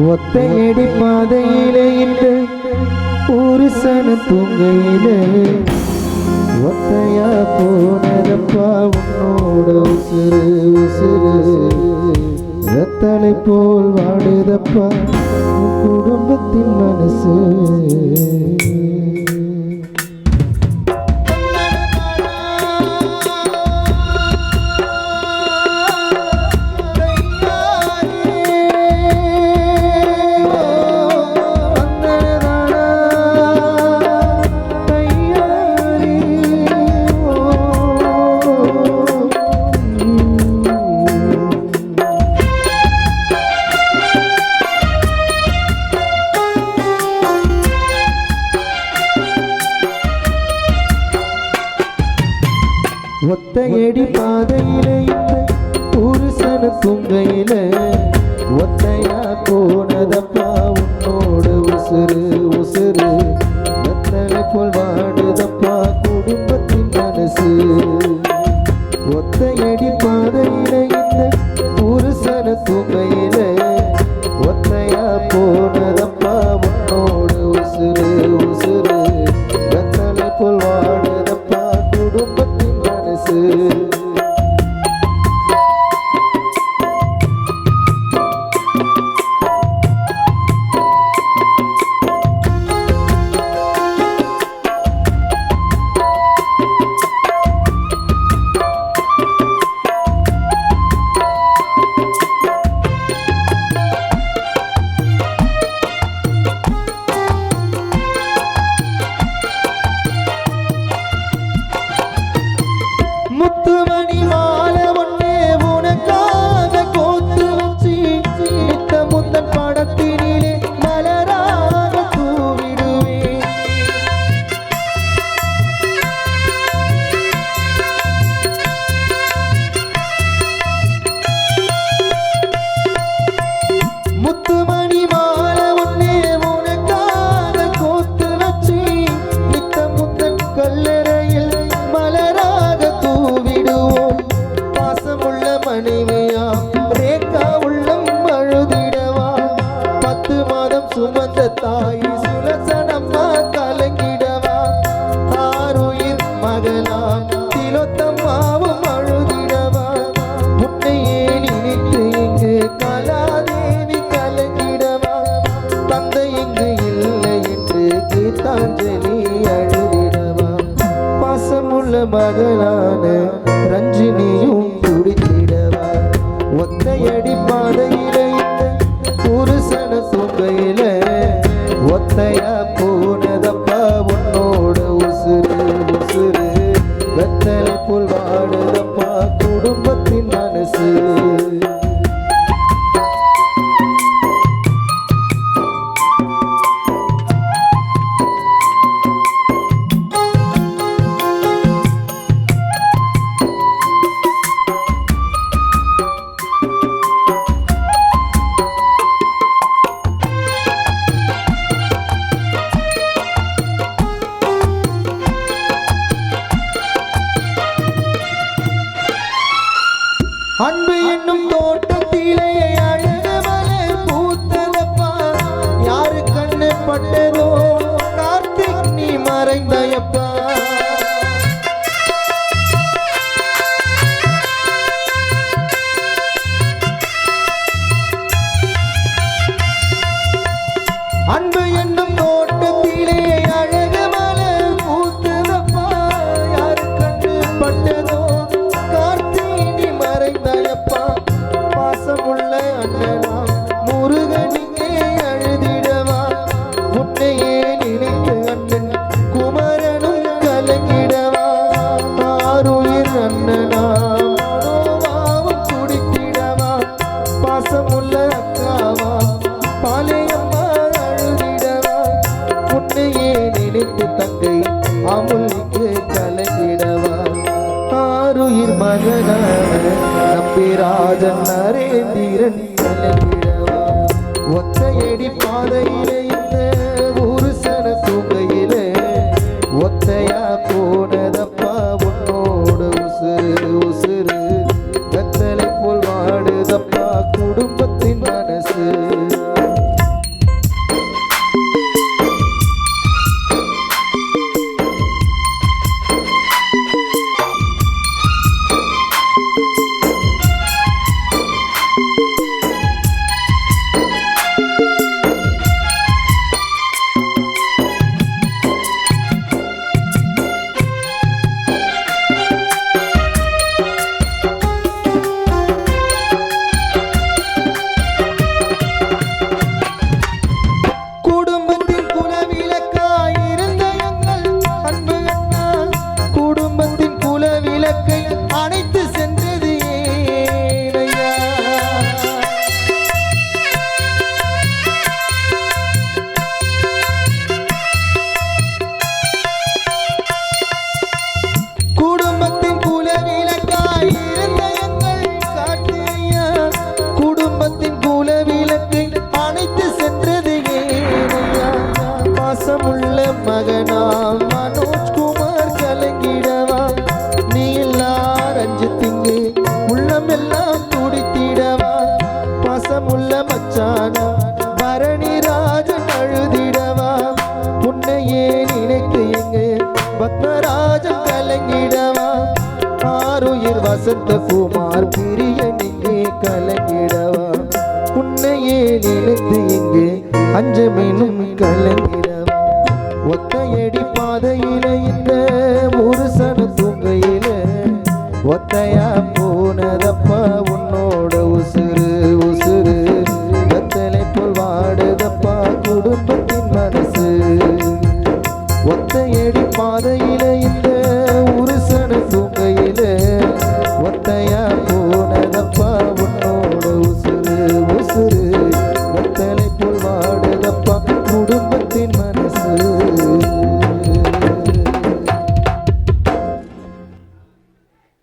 ஒத்தையடி பாதையிலே இந்த ஒரு சன தூங்கையிலே ஒத்தையா போனதப்பா உன்னோட உசுறு உசுறு ரத்தலை போல் வாடுதப்பா உன் குடும்பத்தின் மனசு ஒத்தையடி பாதையிலே ஒரு சன துங்கையில ஒத்தையா போனதப்பா உன்னோட உசுறு உசுறு ரத்தலை போல் வாடுதப்பா குடும்பத்தின் மனசு ஒத்தையடி பாதையிலே ஒரு சன துங்கையில ஒத்தையா போனதப்பா உன்னோட உசுறு உசுறு ரத்தலை போல் வாடுதப்பா குடும்பத்தின் முத்துமணி மாலை ஒன்னே உனக்காக கோத்து வச்சு நித்த முந்தன் படத்தினிலே மலராக தூவிடுவேன் முத்துமணி மாலை ஒன்னே உனக்காக கோத்து வச்சு நித்த முந்தன் கல்லறையில் மனைவியா ரேகா உள்ளம் அழுதிடவா 10 மாதம் சுமந்த தாய் சுலசனம்மா கலங்கிடவா ஆருயிர் மகளா திலோத்தம்மாவும் அழுதிடவா முன்னையே நினைத்து இங்கு கலாதேவி கலங்கிடவா தந்தை இங்கு இல்லை என்று கீதாஞ்சலி அழுதிடவா பாசமுள்ள மகளான ரஞ்சினியும் ஒத்தையடி பாதையிலே ஒரு சன தூங்கையில ஒத்தையா போனதப்பா உன்னோட உசுறு உசுறு வெத்தலை போல் வாடுதப்பா குடும்பத்தின் மனசு அன்பு என்னும் தோட்டத்திலே அழகு மலர் பூத்ததப்பா யாரு கண்ணு பட்டதோ கார்த்திக் நீ மறைந்தயப்பா அன்பு என்னும் தோட்டத்திலே அழகு மலர் பூத்ததப்பா யாரு கண்ணு பட்டதோ பாசமுள்ள அண்ணனா முருகனிங்கே அழுதிடவா முன்னையே நினைத்து அண்ணன் குமரனும் கலங்கிடவா ஆருயிர் அண்ணனா மனோவாவும் குடித்திடவா பாசமுள்ள அக்காவா பாலையம்மா அழுதிடவா முன்னையே நினைத்து தங்கை அமுல்லிக்கு கலங்கிடவா ஆருயிர் மகனான நம்பிராஜன் நரேந்திரன் கலங்கிடவா ஒத்தையடி பாதையிலே ஒரு சன தூங்கையிலே ஒத்தையா போனதப்பா உன்னோட உசுறு உசுறு வெத்தலை போல் வாடுதப்பா குடும்பத்தின் மனசு பாசமுள்ள மகனா மனோஜ்குமார் கலங்கிடவா நீ எல்லாம் ரஞ்சித்திங்கு உள்ளம் எல்லாம் துடித்திடவா பாசமுள்ள மச்சானா பரணிராஜன் அழுதிடவா உன்னையே நினைத்து எங்கு பத்மராஜன் கலங்கிடவா ஆருயிர் வசந்தகுமார் பிரியனிங்கே கலங்கிடவா உன்னையே நினைத்து இங்கே அஞ்சமெனும் கலங்கிடவா ஒத்தையடி பாதையிலே